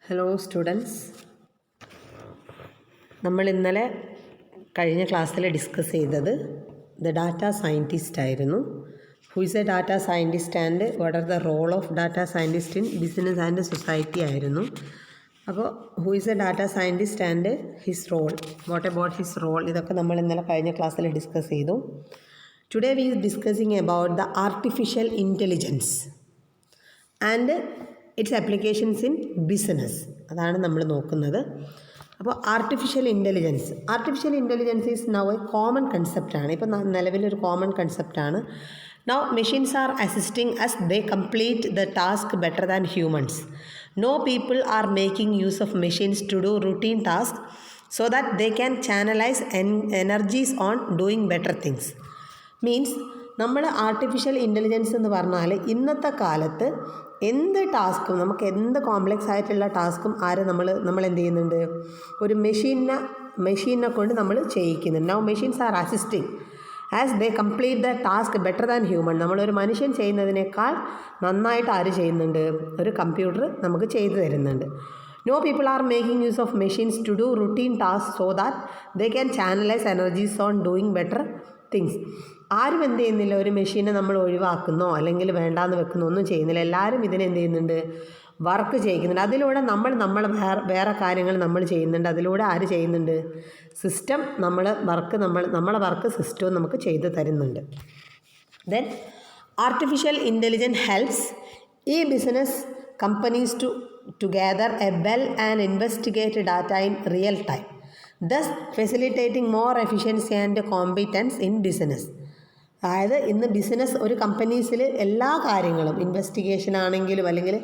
Hello students, നമ്മൾ ഇന്നലെ കഴിഞ്ഞ ക്ലാസ്സിൽ ഡിസ്കസ് ചെയ്തത് ഡാറ്റ സയൻറ്റിസ്റ്റ് ആയിരുന്നു. Who is a data scientist and what are the role of data scientist in business and society ആയിരുന്നു. അപ്പോൾ who is a data scientist and his role, what about his role, ഇതൊക്കെ നമ്മൾ ഇന്നലെ കഴിഞ്ഞ ക്ലാസ്സിൽ discuss ചെയ്തു. Today we is discussing about the artificial intelligence and its applications in business. അതാണ് നമ്മൾ നോക്കുന്നത്. അപ്പോൾ artificial intelligence is now a common കൺസെപ്റ്റാണ്. ഇപ്പോൾ നിലവിലൊരു കോമൺ കൺസെപ്റ്റാണ്. Now machines are assisting as they complete the task better than humans. No people are making use of machines to do routine task so that they can channelize energies on doing better things. Means നമ്മൾ artificial intelligence എന്ന് പറഞ്ഞാൽ ഇന്നത്തെ കാലത്ത് എന്ത് ടാസ്ക്കും, നമുക്ക് എന്ത് complex ആയിട്ടുള്ള ടാസ്ക്കും നമ്മൾ എന്ത് ചെയ്യുന്നുണ്ട്, ഒരു മെഷീനെ കൊണ്ട് നമ്മൾ ചെയ്യിക്കുന്നുണ്ട്. Now machines are assisting as they complete the task better than human. നമ്മളൊരു മനുഷ്യൻ ചെയ്യുന്നതിനേക്കാൾ നന്നായിട്ട് ആര് ചെയ്യുന്നുണ്ട്, ഒരു കമ്പ്യൂട്ടർ നമുക്ക് ചെയ്തു തരുന്നുണ്ട്. No people are making use of machines to do routine tasks so that they can channelize energies on doing better things. ആരും എന്ത് ചെയ്യുന്നില്ല, ഒരു മെഷീനെ നമ്മൾ ഒഴിവാക്കുന്നോ അല്ലെങ്കിൽ വേണ്ടാന്ന് വെക്കുന്നോ ഒന്നും ചെയ്യുന്നില്ല. എല്ലാവരും ഇതിനെന്ത് ചെയ്യുന്നുണ്ട്, വർക്ക് ചെയ്യിക്കുന്നുണ്ട്. അതിലൂടെ നമ്മൾ വേറെ കാര്യങ്ങൾ നമ്മൾ ചെയ്യുന്നുണ്ട്. അതിലൂടെ ആര് ചെയ്യുന്നുണ്ട്, സിസ്റ്റം നമ്മളെ വർക്ക് സിസ്റ്റവും നമുക്ക് ചെയ്തു തരുന്നുണ്ട്. ദെൻ ആർട്ടിഫിഷ്യൽ ഇൻ്റലിജൻസ് ഹെൽപ്സ് ഈ business companies to gather a well and investigate data in real time, thus facilitating more efficiency and competence in business. അതായത് ഇന്ന് ബിസിനസ് ഒരു കമ്പനീസിൽ എല്ലാ കാര്യങ്ങളും ഇൻവെസ്റ്റിഗേഷൻ ആണെങ്കിലും അല്ലെങ്കിൽ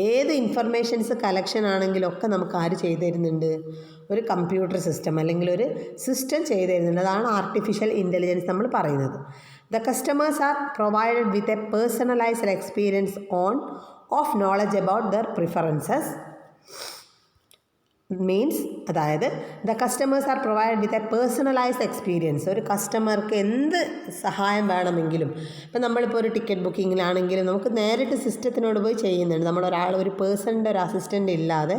ഏത് ഇൻഫർമേഷൻസ് കളക്ഷൻ ആണെങ്കിലും ഒക്കെ നമുക്ക് ആര് ചെയ്തു തരുന്നുണ്ട്, ഒരു കമ്പ്യൂട്ടർ സിസ്റ്റം അല്ലെങ്കിൽ ഒരു സിസ്റ്റം ചെയ്തു തരുന്നുണ്ട്. അതാണ് ആർട്ടിഫിഷ്യൽ ഇൻ്റലിജൻസ് നമ്മൾ പറയുന്നത്. The customers are provided with a personalised experience of knowledge about their preferences. Means അതായത് the customers are provide with a personalised experience. ഒരു കസ്റ്റമർക്ക് എന്ത് സഹായം വേണമെങ്കിലും, ഇപ്പം നമ്മളിപ്പോൾ ഒരു ടിക്കറ്റ് ബുക്കിങ്ങിലാണെങ്കിലും നമുക്ക് നേരിട്ട് സിസ്റ്റത്തിനോട് പോയി ചെയ്യുന്നുണ്ട്. ഒരു പേഴ്സണിൻ്റെ ഒരു അസിസ്റ്റൻ്റ് ഇല്ലാതെ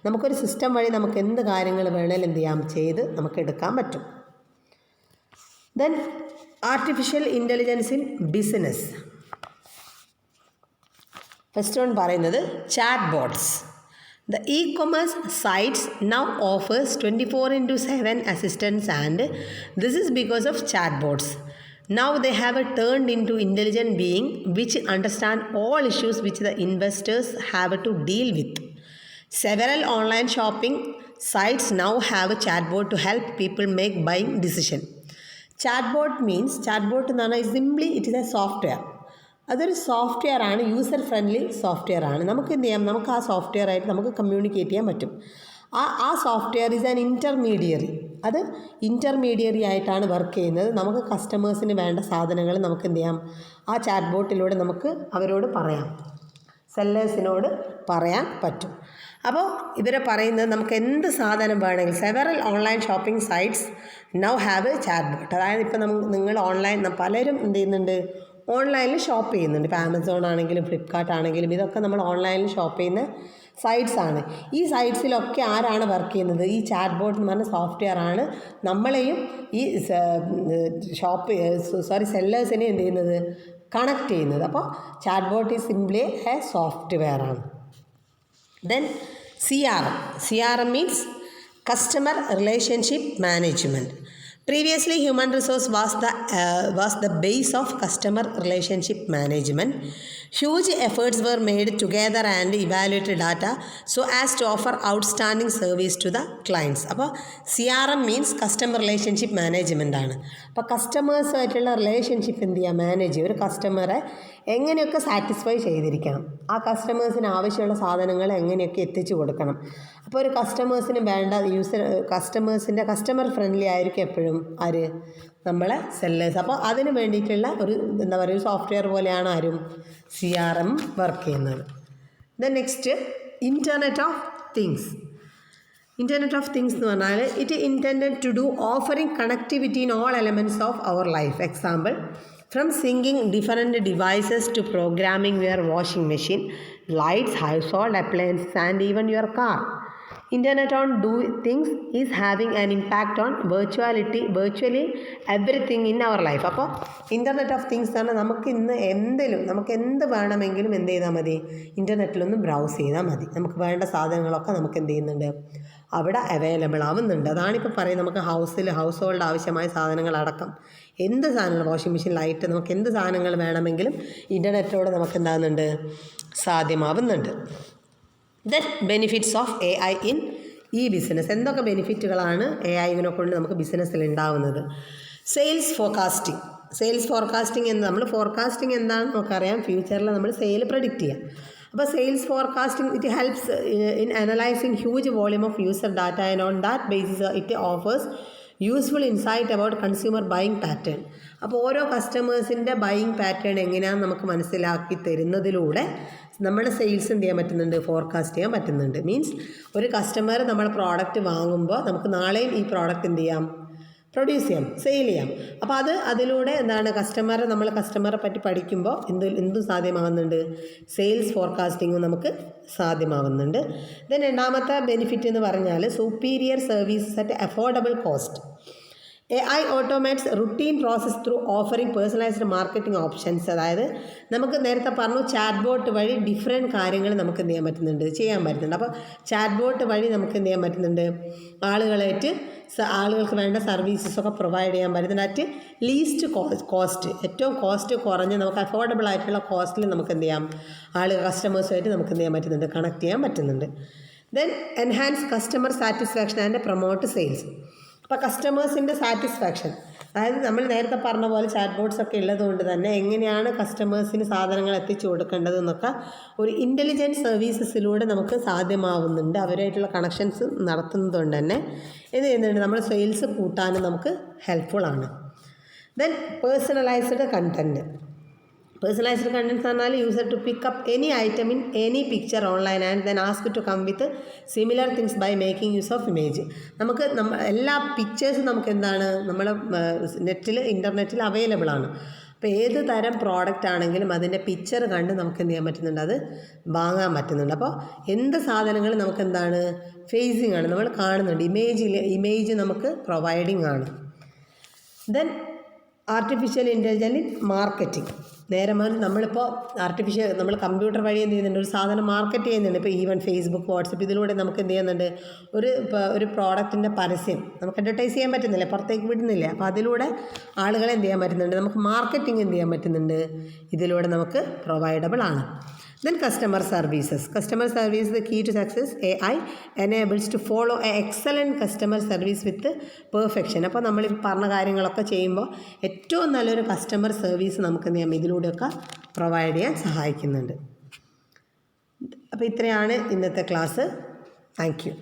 നമുക്കൊരു സിസ്റ്റം വഴി നമുക്ക് എന്ത് കാര്യങ്ങൾ വേണേലും എന്ത് ചെയ്യാം, ചെയ്ത് നമുക്ക് എടുക്കാൻ പറ്റും. Then artificial intelligence in business. First one പറയുന്നത് chat bots. The e-commerce sites now offers 24/7 assistance, and this is because of chatbots. Now they have turned into intelligent being which understand all issues which the investors have to deal with. Several online shopping sites now have a chatbot to help people make buying decision. Chatbot എന്ന് പറഞ്ഞാൽ simply it is a software. അതൊരു software ആണ്, user friendly software ആണ്. നമുക്ക് എന്ത് ചെയ്യാം, നമുക്ക് ആ സോഫ്റ്റ്വെയർ ആയിട്ട് നമുക്ക് കമ്മ്യൂണിക്കേറ്റ് ചെയ്യാൻ പറ്റും. ആ സോഫ്റ്റ്വെയർ ഈസ് ആൻ ഇൻ്റർമീഡിയറി. അത് ഇൻ്റർമീഡിയറി ആയിട്ടാണ് വർക്ക് ചെയ്യുന്നത്. നമുക്ക് കസ്റ്റമേഴ്സിന് വേണ്ട സാധനങ്ങൾ നമുക്ക് എന്ത് ചെയ്യാം, ആ ചാറ്റ് ബോട്ടിലൂടെ നമുക്ക് അവരോട് പറയാം, സെല്ലേഴ്സിനോട് പറയാൻ പറ്റും. അപ്പോൾ ഇവരെ പറയുന്നത് നമുക്ക് എന്ത് സാധനം വേണമെങ്കിൽ several online shopping sites now have A chat bot. അതായത് ഇപ്പോൾ നിങ്ങൾ പലരും എന്ത് ചെയ്യുന്നുണ്ട്, ഓൺലൈനിൽ ഷോപ്പ് ചെയ്യുന്നുണ്ട്. ഇപ്പോൾ ആമസോൺ ആണെങ്കിലും ഫ്ലിപ്കാർട്ട് ആണെങ്കിലും ഇതൊക്കെ നമ്മൾ ഓൺലൈനിൽ ഷോപ്പ് ചെയ്യുന്ന സൈറ്റ്സ് ആണ്. ഈ സൈറ്റ്സിലൊക്കെ ആരാണ് വർക്ക് ചെയ്യുന്നത്, ഈ ചാറ്റ് ബോട്ട് എന്ന് പറഞ്ഞ സോഫ്റ്റ്വെയർ ആണ് നമ്മളെയും ഈ സെല്ലേഴ്സിനെയും എന്ത് ചെയ്യുന്നത്, കണക്ട് ചെയ്യുന്നത്. അപ്പോൾ chat bot is simply a software ആണ്. Then CRM means customer relationship management. Previously, human resource was the base of customer relationship management. Huge efforts were made to gather and evaluate data so as to offer outstanding service to the clients. അപ്പോൾ CRM means customer relationship management ആണ്. അപ്പോൾ കസ്റ്റമേഴ്സുമായിട്ടുള്ള relationship എന്ത് ചെയ്യുക, manage ചെയ്യുക. ഒരു കസ്റ്റമറെ എങ്ങനെയൊക്കെ satisfy ചെയ്തിരിക്കണം, ആ കസ്റ്റമേഴ്സിന് ആവശ്യമുള്ള സാധനങ്ങൾ എങ്ങനെയൊക്കെ എത്തിച്ചു കൊടുക്കണം. അപ്പോൾ ഒരു കസ്റ്റമേഴ്സിന് വേണ്ട കസ്റ്റമർ ഫ്രണ്ട്ലി ആയിരിക്കും എപ്പോഴും ആര്, നമ്മളെ സെല്ലേഴ്സ്. അപ്പോൾ അതിന് വേണ്ടിയിട്ടുള്ള ഒരു സോഫ്റ്റ്വെയർ പോലെയാണ് ആരും CRM വർക്ക് ചെയ്യുന്നത്. Then next internet of things. Internet of things എന്ന് പറഞ്ഞാൽ it intended to do offering connectivity in all elements of our life. Example From syncing different devices to programming your washing machine, lights, household appliances, and even your car. Internet on do things is having an impact on virtually everything in our life. അപ്പോൾ internet of things ആണ് നമുക്ക് ഇന്ന് നമുക്ക് എന്ത് വേണമെങ്കിലും എന്ത് ചെയ്താൽ മതി, ഇൻ്റർനെറ്റിലൊന്ന് ബ്രൗസ് ചെയ്താൽ മതി. നമുക്ക് വേണ്ട സാധനങ്ങളൊക്കെ നമുക്ക് എന്ത് ചെയ്യുന്നുണ്ട്, അവിടെ അവൈലബിൾ ആവുന്നുണ്ട്. അതാണിപ്പോൾ പറയുന്നത്, നമുക്ക് ഹൗസ് ഹോൾഡ് ആവശ്യമായ സാധനങ്ങളടക്കം എന്ത് സാധനങ്ങൾ, വാഷിംഗ് മെഷീൻ, ലൈറ്റ്, നമുക്ക് എന്ത് സാധനങ്ങൾ വേണമെങ്കിലും ഇൻ്റർനെറ്റിലൂടെ നമുക്ക് എന്താകുന്നുണ്ട്, സാധ്യമാവുന്നുണ്ട്. Then benefits of AI in ഈ ബിസിനസ്. എന്തൊക്കെ ബെനിഫിറ്റുകളാണ് AI കൊണ്ട് നമുക്ക് ബിസിനസ്സിൽ ഉണ്ടാവുന്നത്? സെയിൽസ് ഫോർകാസ്റ്റിംഗ് എന്ന് നമ്മൾ ഫോർകാസ്റ്റിംഗ് എന്താണെന്ന് നമുക്കറിയാം. ഫ്യൂച്ചറിൽ നമ്മൾ സെയിൽ പ്രഡിക്റ്റ് ചെയ്യാം. അപ്പോൾ sales forecasting it helps in analysing huge volume of user data and on that basis it offers useful insight about consumer buying pattern. അപ്പോൾ ഓരോ കസ്റ്റമേഴ്സിൻ്റെ ബൈയിങ് പാറ്റേൺ എങ്ങനെയാണെന്ന് നമുക്ക് മനസ്സിലാക്കി തരുന്നതിലൂടെ നമ്മുടെ സെയിൽസ് എന്ത് ചെയ്യാൻ പറ്റുന്നുണ്ട്, ഫോർകാസ്റ്റ് ചെയ്യാൻ പറ്റുന്നുണ്ട്. മീൻസ് ഒരു കസ്റ്റമർ നമ്മൾ പ്രോഡക്റ്റ് വാങ്ങുമ്പോൾ നമുക്ക് നാളെയും ഈ പ്രോഡക്റ്റ് എന്ത് ചെയ്യാം, പ്രൊഡ്യൂസ് ചെയ്യാം, സെയിൽ ചെയ്യാം. അപ്പോൾ അതിലൂടെ എന്താണ്, കസ്റ്റമറെ പറ്റി പഠിക്കുമ്പോൾ എന്തും സാധ്യമാകുന്നുണ്ട്, സെയിൽസ് ഫോർകാസ്റ്റിങ്ങും നമുക്ക് സാധ്യമാവുന്നുണ്ട്. ദെൻ രണ്ടാമത്തെ ബെനിഫിറ്റ് എന്ന് പറഞ്ഞാൽ superior services at affordable cost. AI automates routine process through offering personalised marketing options. അതായത് നമുക്ക് നേരത്തെ പറഞ്ഞു ചാറ്റ് ബോട്ട് വഴി ഡിഫറെൻറ്റ് കാര്യങ്ങൾ നമുക്ക് എന്ത് ചെയ്യാൻ പറ്റുന്നുണ്ട്. അപ്പോൾ ചാറ്റ് ബോട്ട് വഴി നമുക്ക് എന്ത് ചെയ്യാൻ പറ്റുന്നുണ്ട്, ആളുകൾക്ക് വേണ്ട സർവീസസൊക്കെ പ്രൊവൈഡ് ചെയ്യാൻ പറ്റുന്നുണ്ട്. അറ്റ് ലീസ്റ്റ് കോസ്റ്റ്, ഏറ്റവും കോസ്റ്റ് കുറഞ്ഞ് നമുക്ക് അഫോർഡബിൾ ആയിട്ടുള്ള കോസ്റ്റിൽ നമുക്ക് എന്ത് ചെയ്യാം, കസ്റ്റമേഴ്സുമായിട്ട് നമുക്ക് എന്ത് ചെയ്യാൻ പറ്റുന്നുണ്ട്, കണക്ട് ചെയ്യാൻ പറ്റുന്നുണ്ട്. Then enhance customer satisfaction and promote sales. അപ്പോൾ കസ്റ്റമേഴ്സിൻ്റെ സാറ്റിസ്ഫാക്ഷൻ, അതായത് നമ്മൾ നേരത്തെ പറഞ്ഞ പോലെ ചാറ്റ് ബോട്ട്സ് ഒക്കെ ഉള്ളതുകൊണ്ട് തന്നെ എങ്ങനെയാണ് കസ്റ്റമേഴ്സിന് സാധനങ്ങൾ എത്തിച്ചു കൊടുക്കേണ്ടതെന്നൊക്കെ ഒരു ഇൻ്റലിജൻറ്റ് സർവീസസിലൂടെ നമുക്ക് സാധ്യമാവുന്നുണ്ട്. അവരായിട്ടുള്ള കണക്ഷൻസ് നടത്തുന്നതുകൊണ്ട് തന്നെ ഇത് ചെയ്യുന്നുണ്ട്, നമ്മൾ സെയിൽസ് കൂട്ടാനും നമുക്ക് ഹെൽപ്ഫുള്ളാണ്. Then personalised content. Personalised content എന്ന് പറഞ്ഞാൽ user to pick up any item in any picture online and then ask to come with similar things by making use of image. നമുക്ക് എല്ലാ പിക്ചേഴ്സും നമുക്ക് എന്താണ്, നമ്മളെ ഇൻ്റർനെറ്റിൽ അവൈലബിൾ ആണ്. അപ്പോൾ ഏത് തരം പ്രോഡക്റ്റ് ആണെങ്കിലും അതിൻ്റെ പിക്ചർ കണ്ട് നമുക്ക് എന്ത് ചെയ്യാൻ പറ്റുന്നുണ്ട്, അത് വാങ്ങാൻ പറ്റുന്നുണ്ട്. അപ്പോൾ എന്ത് സാധനങ്ങൾ നമുക്ക് എന്താണ്, ഫേസിങ് ആണ്, നമ്മൾ കാണുന്നുണ്ട്, ഇമേജ് നമുക്ക് പ്രൊവൈഡിങ് ആണ്. Then artificial intelligence in marketing. നേരെ നമ്മളിപ്പോൾ നമ്മൾ കമ്പ്യൂട്ടർ വഴി എന്ത് ചെയ്യുന്നുണ്ട്, ഒരു സാധനം മാർക്കറ്റ് ചെയ്യുന്നുണ്ട്. ഇപ്പോൾ ഈവൻ ഫേസ്ബുക്ക്, വാട്സപ്പ്, ഇതിലൂടെ നമുക്ക് എന്ത് ചെയ്യുന്നുണ്ട്, ഒരു പ്രോഡക്റ്റിൻ്റെ പരസ്യം നമുക്ക് അഡ്വർടൈസ് ചെയ്യാൻ പറ്റുന്നില്ല, പുറത്തേക്ക് വിടുന്നില്ല. അപ്പോൾ അതിലൂടെ ആളുകളെ എന്ത് ചെയ്യാൻ പറ്റുന്നുണ്ട്, നമുക്ക് മാർക്കറ്റിംഗ് എന്ത് ചെയ്യാൻ പറ്റുന്നുണ്ട്, ഇതിലൂടെ നമുക്ക് പ്രൊവൈഡബിൾ ആണ്. Then customer services. Customer service is the key to success. AI enables to follow an excellent customer service with perfection. അപ്പോൾ നമ്മൾ ഈ പറഞ്ഞ കാര്യങ്ങളൊക്കെ ചെയ്യുമ്പോൾ ഏറ്റവും നല്ലൊരു കസ്റ്റമർ സർവീസ് നമുക്ക് ഇതിലൂടെയൊക്കെ പ്രൊവൈഡ് ചെയ്യാൻ സഹായിക്കുന്നുണ്ട്. അപ്പോൾ ഇത്രയാണ് ഇന്നത്തെ ക്ലാസ്. Thank you.